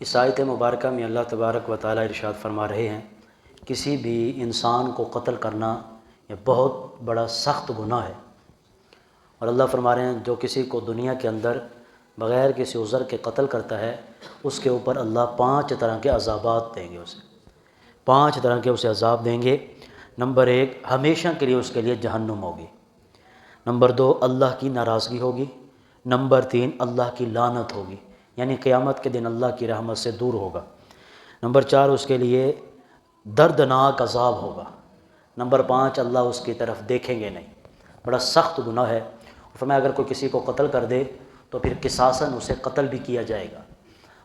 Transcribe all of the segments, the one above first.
اس آیت مبارکہ میں اللہ تبارک و تعالی ارشاد فرما رہے ہیں، کسی بھی انسان کو قتل کرنا یہ بہت بڑا سخت گناہ ہے، اور اللہ فرما رہے ہیں جو کسی کو دنیا کے اندر بغیر کسی عذر کے قتل کرتا ہے اس کے اوپر اللہ 5 طرح کے عذابات دیں گے، اسے 5 طرح کے اسے عذاب دیں گے۔ نمبر 1، ہمیشہ کے لیے اس کے لیے جہنم ہوگی۔ نمبر 2، اللہ کی ناراضگی ہوگی۔ نمبر 3، اللہ کی لعنت ہوگی، یعنی قیامت کے دن اللہ کی رحمت سے دور ہوگا۔ نمبر 4، اس کے لیے دردناک عذاب ہوگا۔ نمبر 5، اللہ اس کی طرف دیکھیں گے نہیں۔ بڑا سخت گناہ ہے۔ فرمایا اگر کوئی کسی کو قتل کر دے تو پھر قصاصاً اسے قتل بھی کیا جائے گا،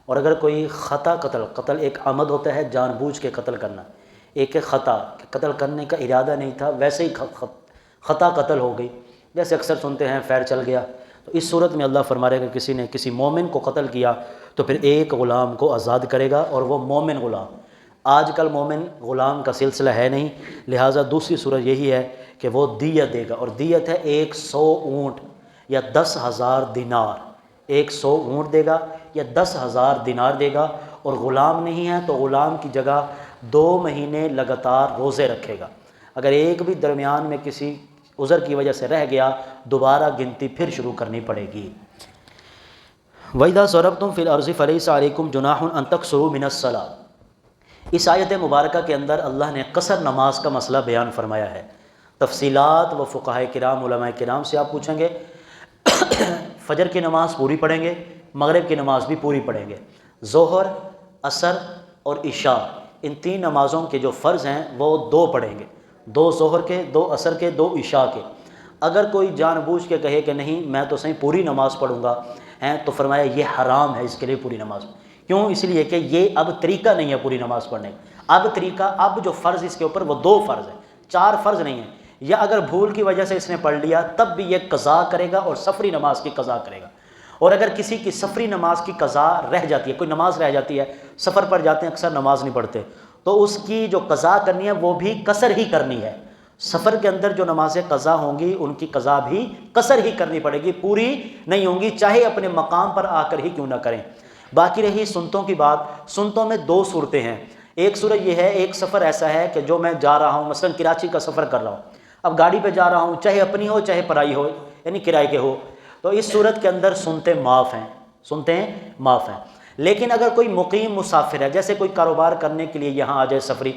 اور اگر کوئی خطا قتل ایک عمد ہوتا ہے جان بوجھ کے قتل کرنا، ایک خطا قتل کرنے کا ارادہ نہیں تھا، ویسے ہی خطا قتل ہو گئی، جیسے اکثر سنتے ہیں فیر چل گیا، تو اس صورت میں اللہ فرما رہے کہ کسی نے کسی مومن کو قتل کیا تو پھر ایک غلام کو آزاد کرے گا، اور وہ مومن غلام۔ آج کل مومن غلام کا سلسلہ ہے نہیں، لہٰذا دوسری صورت یہی ہے کہ وہ دیت دے گا، اور دیت ہے 100 اونٹ یا 10,000 دینار۔ 100 اونٹ دے گا یا 10,000 دینار دے گا، اور غلام نہیں ہے تو غلام کی جگہ 2 مہینے لگاتار روزے رکھے گا۔ اگر ایک بھی درمیان میں کسی عذر کی وجہ سے رہ گیا دوبارہ گنتی پھر شروع کرنی پڑے گی۔ وَإِذَا ضَرَبْتُمْ فِي الْأَرْضِ فَلَيْسَ عَلَيْكُمْ جُنَاحٌ أَن تَقْصُرُوا مِنَ الصَّلَاةِ۔ اس آیت مبارکہ کے اندر اللہ نے قصر نماز کا مسئلہ بیان فرمایا ہے۔ تفصیلات و فقہاء کرام علماء کرام سے آپ پوچھیں گے، فجر کی نماز پوری پڑھیں گے، مغرب کی نماز بھی پوری پڑھیں گے، ظہر، عصر اور عشاء، ان 3 نمازوں کے جو فرض ہیں وہ 2 پڑھیں گے، 2 ظہر کے، 2 عصر کے، 2 عشاء کے۔ اگر کوئی جان بوجھ کے کہے کہ نہیں میں تو صحیح پوری نماز پڑھوں گا تو فرمایا یہ حرام ہے اس کے لیے پوری نماز۔ کیوں؟ اس لیے کہ یہ اب طریقہ نہیں ہے پوری نماز پڑھنے کا۔ اب طریقہ، اب جو فرض اس کے اوپر وہ 2 فرض ہیں، 4 فرض نہیں ہیں۔ یا اگر بھول کی وجہ سے اس نے پڑھ لیا تب بھی یہ قضا کرے گا، اور سفری نماز کی قضا کرے گا۔ اور اگر کسی کی سفری نماز کی قضا رہ جاتی ہے، کوئی نماز رہ جاتی ہے، سفر پر جاتے ہیں اکثر نماز نہیں پڑھتے، تو اس کی جو قضا کرنی ہے وہ بھی قصر ہی کرنی ہے۔ سفر کے اندر جو نمازیں قضا ہوں گی ان کی قضا بھی قصر ہی کرنی پڑے گی، پوری نہیں ہوں گی، چاہے اپنے مقام پر آ کر ہی کیوں نہ کریں۔ باقی رہی سنتوں کی بات، سنتوں میں 2 صورتیں ہیں۔ ایک صورت یہ ہے، ایک سفر ایسا ہے کہ جو میں جا رہا ہوں، مثلا کراچی کا سفر کر رہا ہوں، اب گاڑی پہ جا رہا ہوں، چاہے اپنی ہو چاہے پرائی ہو، یعنی کرائے کے ہو، تو اس صورت کے اندر سنتیں معاف ہیں، سنتیں معاف ہیں۔ لیکن اگر کوئی مقیم مسافر ہے، جیسے کوئی کاروبار کرنے کے لیے یہاں آ جائے سفری،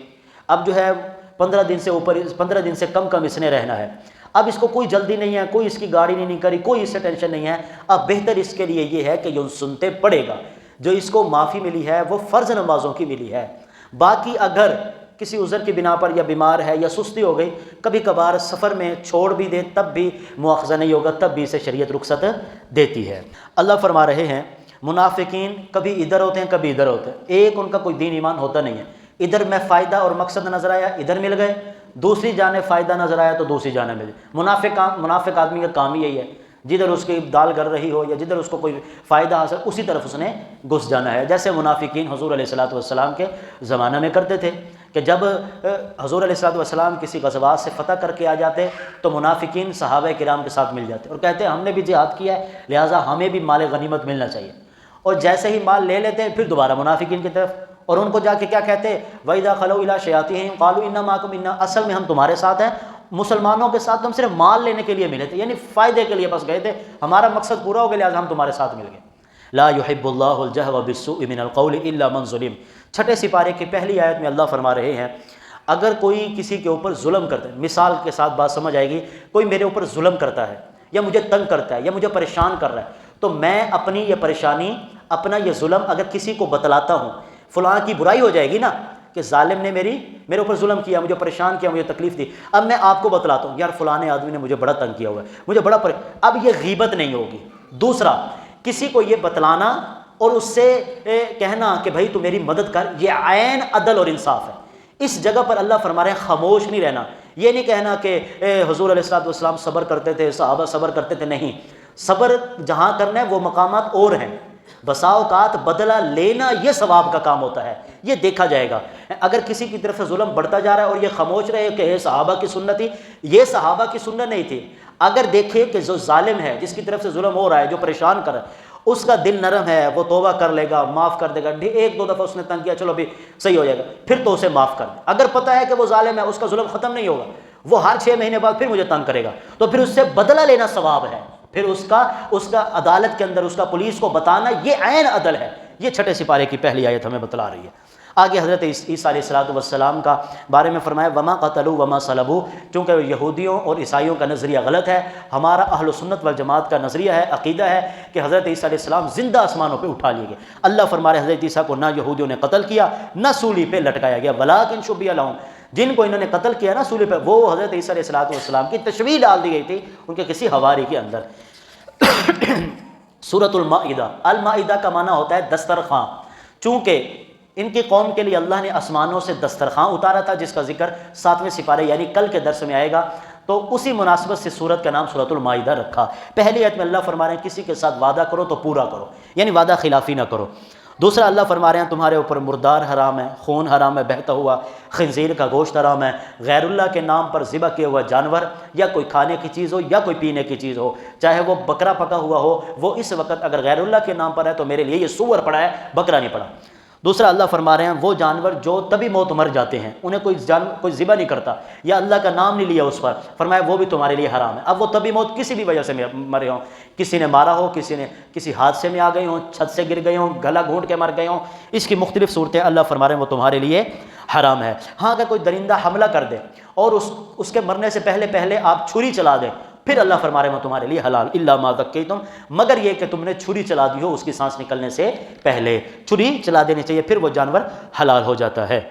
اب جو ہے 15 دن سے اوپر، 15 دن سے کم اس نے رہنا ہے، اب اس کو کوئی جلدی نہیں ہے، کوئی اس کی گاڑی نہیں کری، کوئی اس سے ٹینشن نہیں ہے، اب بہتر اس کے لیے یہ ہے کہ یہ سنتے پڑے گا۔ جو اس کو معافی ملی ہے وہ فرض نمازوں کی ملی ہے۔ باقی اگر کسی عذر کی بنا پر یا بیمار ہے یا سستی ہو گئی، کبھی کبھار سفر میں چھوڑ بھی دے تب بھی مواخذہ نہیں ہوگا، تب بھی اسے شریعت رخصت دیتی ہے۔ اللہ فرما رہے ہیں منافقین کبھی ادھر ہوتے ہیں کبھی ادھر ہوتے ہیں، ایک ان کا کوئی دین ایمان ہوتا نہیں ہے۔ ادھر میں فائدہ اور مقصد نظر آیا ادھر مل گئے، دوسری جانب فائدہ نظر آیا تو دوسری جانب مل گئے۔ منافق آدمی کا کام ہی یہی ہے، جدھر اس کی دال گر رہی ہو یا جدھر اس کو کوئی فائدہ حاصل اسی طرف اس نے گھس جانا ہے۔ جیسے منافقین حضور علیہ الصلوۃ والسلام کے زمانہ میں کرتے تھے کہ جب حضور علیہ الصلوۃ والسلام کسی غزوات سے فتح کر کے آ جاتے تو منافقین صحابہ کرام کے ساتھ مل جاتے اور کہتے ہم نے بھی جہاد کیا ہے لہٰذا ہمیں بھی مال غنیمت ملنا چاہیے، اور جیسے ہی مال لے لیتے پھر دوبارہ منافقین کی طرف، اور ان کو جا کے کیا کہتے وَإِذَا خَلَوْا إِلَىٰ شَيَاطِينِهِمْ قَالُوا إِنَّا مَعَكُمْ إِنَّا، اصل میں ہم تمہارے ساتھ ہیں، مسلمانوں کے ساتھ ہم صرف مال لینے کے لیے ملے تھے، یعنی فائدے کے لیے بس گئے تھے، ہمارا مقصد پورا ہو گیا لہٰذا ہم تمہارے ساتھ مل گئے۔ لا يحب اللہ الجہر بالسوء من القول الا من ظلم، 6 سپارے کی پہلی آیت میں اللہ فرما رہے ہیں اگر کوئی کسی کے اوپر ظلم کرتا ہے، مثال کے ساتھ بات سمجھ آئے گی، کوئی میرے اوپر ظلم کرتا ہے یا مجھے تنگ کرتا ہے یا مجھے پریشان کر رہا ہے، تو میں اپنی یہ پریشانی، اپنا یہ ظلم اگر کسی کو بتلاتا ہوں، فلاں کی برائی ہو جائے گی نا کہ ظالم نے میرے اوپر ظلم کیا، مجھے پریشان کیا، مجھے تکلیف دی، اب میں آپ کو بتلاتا ہوں یار فلاں آدمی نے مجھے بڑا تنگ کیا ہوا ہے، مجھے بڑا اب یہ غیبت نہیں ہوگی۔ دوسرا، کسی کو یہ بتلانا اور اس سے کہنا کہ بھائی تو میری مدد کر، یہ عین عدل اور انصاف ہے۔ اس جگہ پر اللہ فرما رہے ہیں خاموش نہیں رہنا، یہ نہیں کہنا کہ حضور علیہ الصلوۃ والسلام صبر کرتے تھے، صحابہ صبر کرتے تھے، نہیں، صبر جہاں کرنا ہے وہ مقامات اور ہیں، بسا اوقات بدلہ لینا یہ ثواب کا کام ہوتا ہے، یہ دیکھا جائے گا۔ اگر کسی کی طرف سے ظلم بڑھتا جا رہا ہے اور یہ خاموش رہے کہ یہ صحابہ کی سنت تھی، یہ صحابہ کی سنت نہیں تھی۔ اگر دیکھے کہ جو ظالم ہے، جس کی طرف سے ظلم ہو رہا ہے، جو پریشان کر رہا ہے، اس کا دل نرم ہے، وہ توبہ کر لے گا، معاف کر دے گا، ایک دو دفعہ اس نے تنگ کیا، چلو ابھی صحیح ہو جائے گا، پھر تو اسے معاف کر دے۔ اگر پتہ ہے کہ وہ ظالم ہے، اس کا ظلم ختم نہیں ہوگا، وہ ہر 6 مہینے بعد پھر مجھے تنگ کرے گا، تو پھر اس سے بدلہ لینا ثواب ہے، پھر اس کا عدالت کے اندر اس کا پولیس کو بتانا یہ عین عدل ہے۔ یہ چھٹے سپارے کی پہلی آیت ہمیں بتلا رہی ہے۔ آگے حضرت عیسیٰ علیہ السلام کا بارے میں فرمایا وما قتلوا وما صلبوا، چونکہ یہودیوں اور عیسائیوں کا نظریہ غلط ہے، ہمارا اہل السنت والجماعت کا نظریہ ہے، عقیدہ ہے کہ حضرت عیسیٰ علیہ السلام زندہ آسمانوں پہ اٹھا لیے گئے۔ اللہ فرما رہے ہیں حضرت عیسیٰ کو نہ یہودیوں نے قتل کیا، نہ سولی پہ لٹکایا گیا، ولکن شبیہ لہم، جن کو انہوں نے قتل کیا نا سولی پہ، وہ حضرت عیسیٰ علیہ السلام کی تشبیہ ڈال دی گئی تھی ان کے کسی حواری کے اندر۔ سورۃ المائدہ، المائدہ کا معنی ہوتا ہے دسترخواں، چونکہ ان کی قوم کے لیے اللہ نے آسمانوں سے دسترخواں اتارا تھا، جس کا ذکر 7ویں سپارے یعنی کل کے درس میں آئے گا، تو اسی مناسبت سے سورت کا نام سورۃ المائدہ رکھا۔ پہلی آیت میں اللہ فرما رہے ہیں کسی کے ساتھ وعدہ کرو تو پورا کرو، یعنی وعدہ خلافی نہ کرو۔ دوسرا اللہ فرما رہے ہیں تمہارے اوپر مردار حرام ہے، خون حرام ہے، بہتا ہوا خنزیر کا گوشت حرام ہے، غیر اللہ کے نام پر ذبح کیا ہوا جانور یا کوئی کھانے کی چیز ہو یا کوئی پینے کی چیز ہو، چاہے وہ بکرا پکا ہوا ہو، وہ اس وقت اگر غیر اللہ کے نام پر ہے تو میرے لیے یہ سور پڑا ہے، بکرا نہیں پڑا۔ دوسرا اللہ فرما رہے ہیں وہ جانور جو تبھی موت مر جاتے ہیں، انہیں کوئی ذبح نہیں کرتا یا اللہ کا نام نہیں لیا اس پر، فرمایا وہ بھی تمہارے لیے حرام ہے۔ اب وہ تبھی موت کسی بھی وجہ سے مرے ہوں، کسی نے مارا ہو، کسی حادثے میں آ گئے ہوں، چھت سے گر گئے ہوں، گلا گھونٹ کے مر گئے ہوں، اس کی مختلف صورتیں اللہ فرما رہے ہیں وہ تمہارے لیے حرام ہے۔ ہاں اگر کوئی درندہ حملہ کر دے اور اس کے مرنے سے پہلے آپ چھری چلا دیں، پھر اللہ فرما رہے ہیں وہ تمہارے لیے حلال، الا ما ذکیتم، مگر یہ کہ تم نے چھری چلا دی ہو اس کی سانس نکلنے سے پہلے، چھری چلا دینی چاہیے، پھر وہ جانور حلال ہو جاتا ہے۔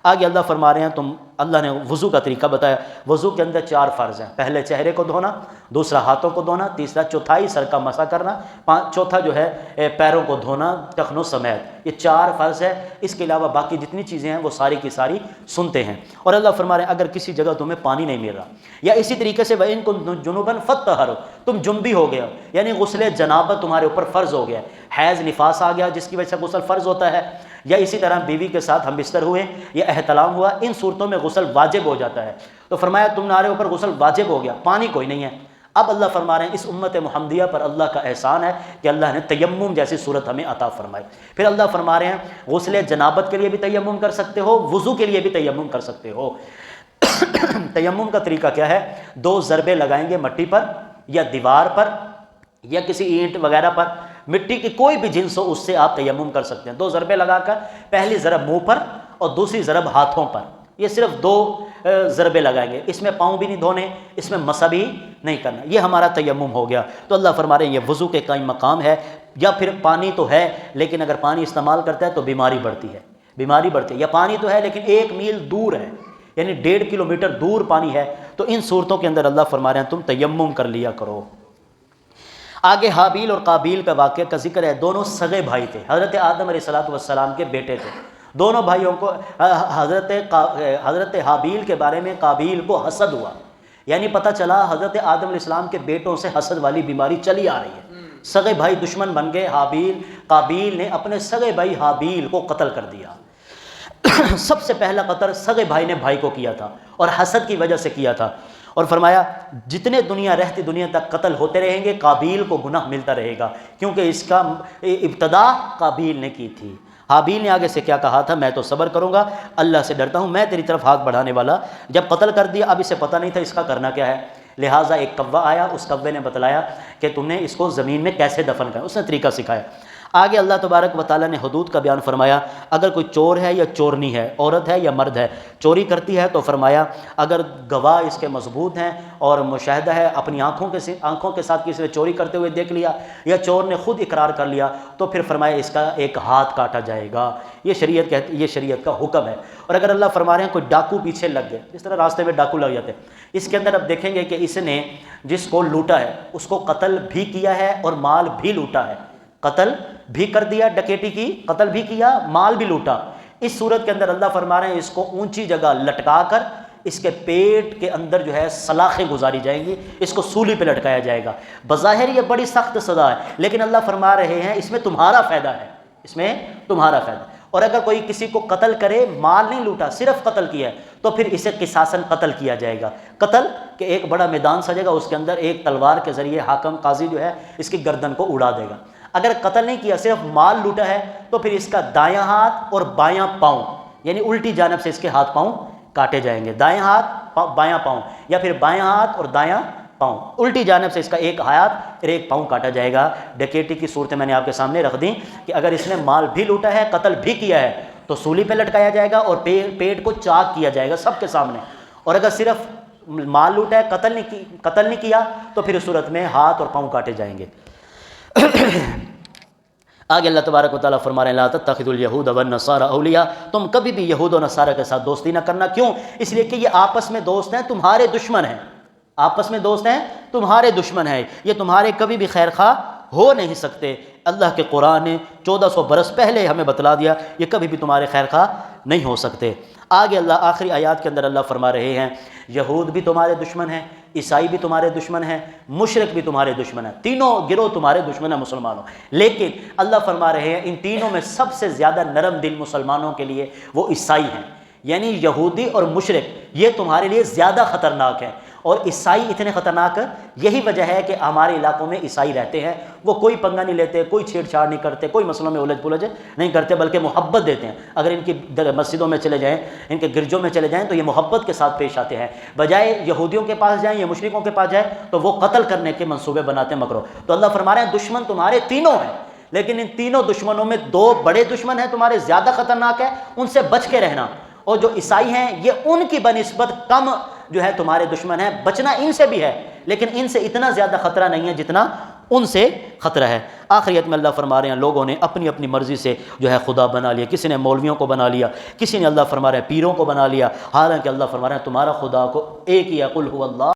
آگے اللہ فرما رہے ہیں اللہ نے وضو کا طریقہ بتایا، وضو کے اندر 4 فرض ہیں، پہلے چہرے کو دھونا، دوسرا ہاتھوں کو دھونا، تیسرا چوتھائی سر کا مسح کرنا، چوتھا جو ہے پیروں کو دھونا ٹخنوں سمیت، یہ 4 فرض ہے۔ اس کے علاوہ باقی جتنی چیزیں ہیں وہ ساری کی ساری سنتے ہیں۔ اور اللہ فرما رہے ہیں اگر کسی جگہ تمہیں پانی نہیں مل رہا، یا اسی طریقے سے وَإِن كُنتُم جُنُبًا فَطَّهَّرُوا، تم جنبی ہو گیا یعنی غسل جنابت تمہارے اوپر فرض ہو گیا، حیض نفاس آ گیا جس کی وجہ سے غسل فرض ہوتا ہے، یا اسی طرح بیوی کے ساتھ ہم بستر ہوئے یا احتلام ہوا، ان صورتوں میں غسل واجب ہو جاتا ہے، تو فرمایا تمہارے اوپر غسل واجب ہو گیا، پانی کوئی نہیں ہے۔ اب اللہ فرما رہے ہیں اس امت محمدیہ پر اللہ کا احسان ہے کہ اللہ نے تیمم جیسی صورت ہمیں عطا فرمائی۔ پھر اللہ فرما رہے ہیں غسل جنابت کے لیے بھی تیمم کر سکتے ہو، وضو کے لیے بھی تیمم کر سکتے ہو۔ تیمم کا طریقہ کیا ہے؟ 2 ضربے لگائیں گے مٹی پر یا دیوار پر یا کسی اینٹ وغیرہ پر، مٹی کی کوئی بھی جنس ہو اس سے آپ تیمم کر سکتے ہیں۔ 2 ضربے لگا کر، پہلی ضرب منہ پر اور دوسری ضرب ہاتھوں پر، یہ صرف 2 ضربے لگائیں گے، اس میں پاؤں بھی نہیں دھونے، اس میں مسح بھی نہیں کرنا، یہ ہمارا تیمم ہو گیا۔ تو اللہ فرما رہے ہیں یہ وضو کے قائم مقام ہے۔ یا پھر پانی تو ہے لیکن اگر پانی استعمال کرتا ہے تو بیماری بڑھتی ہے، یا پانی تو ہے لیکن 1 میل دور ہے یعنی 1.5 کلومیٹر دور پانی ہے، تو ان صورتوں کے اندر اللہ فرما رہے ہیں تم تیمم کر لیا کرو۔ آگے حابیل اور قابیل کا واقعہ کا ذکر ہے، دونوں سگے بھائی تھے، حضرت آدم علیہ السلام کے بیٹے تھے، دونوں بھائیوں کو حضرت حابیل کے بارے میں قابیل کو حسد ہوا، یعنی پتہ چلا حضرت آدم علیہ السلام کے بیٹوں سے حسد والی بیماری چلی آ رہی ہے، سگے بھائی دشمن بن گئے، قابیل نے اپنے سگے بھائی حابیل کو قتل کر دیا۔ سب سے پہلا قتل سگے بھائی نے بھائی کو کیا تھا اور حسد کی وجہ سے کیا تھا، اور فرمایا جتنے دنیا رہتی دنیا تک قتل ہوتے رہیں گے قابیل کو گناہ ملتا رہے گا، کیونکہ اس کا ابتدا قابیل نے کی تھی۔ حابیل نے آگے سے کیا کہا تھا؟ میں تو صبر کروں گا، اللہ سے ڈرتا ہوں، میں تیری طرف ہاتھ بڑھانے والا۔ جب قتل کر دیا اب اسے پتہ نہیں تھا اس کا کرنا کیا ہے، لہٰذا ایک کوا آیا، اس کوے نے بتلایا کہ تم نے اس کو زمین میں کیسے دفن کرنا، اس نے طریقہ سکھایا۔ آگے اللہ تبارک و تعالیٰ نے حدود کا بیان فرمایا، اگر کوئی چور ہے یا چورنی ہے، عورت ہے یا مرد ہے، چوری کرتی ہے تو فرمایا اگر گواہ اس کے مضبوط ہیں اور مشاہدہ ہے، اپنی آنکھوں کے ساتھ کسی نے چوری کرتے ہوئے دیکھ لیا یا چور نے خود اقرار کر لیا تو پھر فرمایا اس کا ایک ہاتھ کاٹا جائے گا، یہ شریعت کا حکم ہے۔ اور اگر اللہ فرما رہے ہیں کوئی ڈاکو پیچھے لگ گئے، جس طرح راستے میں ڈاکو لگ جاتے ہیں، اس کے اندر اب دیکھیں گے کہ اس نے جس کو لوٹا ہے اس کو قتل بھی کیا ہے اور مال بھی لوٹا ہے، قتل بھی کر دیا، ڈکیٹی کی، قتل بھی کیا، مال بھی لوٹا۔ اس صورت کے اندر اللہ فرما رہے ہیں اس کو اونچی جگہ لٹکا کر اس کے پیٹ کے اندر جو ہے سلاخیں گزاری جائیں گی، اس کو سولی پہ لٹکایا جائے گا۔ بظاہر یہ بڑی سخت سزا ہے لیکن اللہ فرما رہے ہیں اس میں تمہارا فائدہ ہے، اس میں تمہارا فائدہ۔ اور اگر کوئی کسی کو قتل کرے، مال نہیں لوٹا، صرف قتل کیا ہے، تو پھر اسے قصاصاً قتل کیا جائے گا۔ قتل کہ ایک بڑا میدان سجے گا، اس کے اندر ایک تلوار کے ذریعے حاکم قاضی جو ہے اس کی گردن کو اڑا دے گا۔ اگر قتل نہیں کیا صرف مال لوٹا ہے تو پھر اس کا دایاں ہاتھ اور بایاں پاؤں یعنی الٹی جانب سے اس کے ہاتھ پاؤں کاٹے جائیں گے، دایاں ہاتھ بایاں پاؤں، یا پھر بایاں ہاتھ اور دایاں پاؤں، الٹی جانب سے اس کا ایک ہاتھ اور ایک پاؤں کاٹا جائے گا۔ ڈکیٹی کی صورتیں میں نے آپ کے سامنے رکھ دیں کہ اگر اس نے مال بھی لوٹا ہے، قتل بھی کیا ہے تو سولی پہ لٹکایا جائے گا اور پیٹ کو چاک کیا جائے گا سب کے سامنے، اور اگر صرف مال لوٹا ہے قتل نہیں کیا تو پھر اس صورت میں ہاتھ اور پاؤں کاٹے جائیں گے۔ آگے اللہ تبارک و تعالیٰ فرما رہے ہیں لا تتخذوا اليہود والنصارى اولیاء، تم کبھی بھی یہود و نصارہ کے ساتھ دوستی نہ کرنا۔ کیوں؟ اس لیے کہ یہ آپس میں دوست ہیں، تمہارے دشمن ہیں، آپس میں دوست ہیں، تمہارے دشمن ہیں، یہ تمہارے کبھی بھی خیر خواہ ہو نہیں سکتے۔ اللہ کے قرآن نے 1400 برس پہلے ہمیں بتلا دیا یہ کبھی بھی تمہارے خیر خواہ نہیں ہو سکتے۔ آگے اللہ آخری آیات کے اندر اللہ فرما رہے ہیں یہود بھی تمہارے دشمن ہیں، عیسائی بھی تمہارے دشمن ہیں، مشرک بھی تمہارے دشمن ہیں، تینوں گروہ تمہارے دشمن ہیں مسلمانوں۔ لیکن اللہ فرما رہے ہیں ان تینوں میں سب سے زیادہ نرم دل مسلمانوں کے لیے وہ عیسائی ہیں، یعنی یہودی اور مشرک یہ تمہارے لیے زیادہ خطرناک ہیں۔ اور عیسائی اتنے خطرناک یہی وجہ ہے کہ ہمارے علاقوں میں عیسائی رہتے ہیں، وہ کوئی پنگا نہیں لیتے، کوئی چھیڑ چھاڑ نہیں کرتے، کوئی مسئلوں میں الجھ پلجھ نہیں کرتے، بلکہ محبت دیتے ہیں۔ اگر ان کی مسجدوں میں چلے جائیں، ان کے گرجوں میں چلے جائیں تو یہ محبت کے ساتھ پیش آتے ہیں، بجائے یہودیوں کے پاس جائیں یا مشرکوں کے پاس جائیں تو وہ قتل کرنے کے منصوبے بناتے ہیں مکرو۔ تو اللہ فرما رہے ہیں دشمن تمہارے تینوں ہیں، لیکن ان تینوں دشمنوں میں دو بڑے دشمن ہیں تمہارے زیادہ خطرناک ہیں، ان سے بچ کے رہنا۔ اور جو عیسائی ہیں یہ ان کی بنسبت کم جو ہے تمہارے دشمن ہیں، بچنا ان سے بھی ہے لیکن ان سے اتنا زیادہ خطرہ نہیں ہے جتنا ان سے خطرہ ہے۔ آخریت میں اللہ فرما رہے ہیں لوگوں نے اپنی اپنی مرضی سے جو ہے خدا بنا لیا، کسی نے مولویوں کو بنا لیا، کسی نے اللہ فرما رہے ہیں پیروں کو بنا لیا، حالانکہ اللہ فرما رہے ہیں تمہارا خدا کو ایک ہی ہے، قل هو اللہ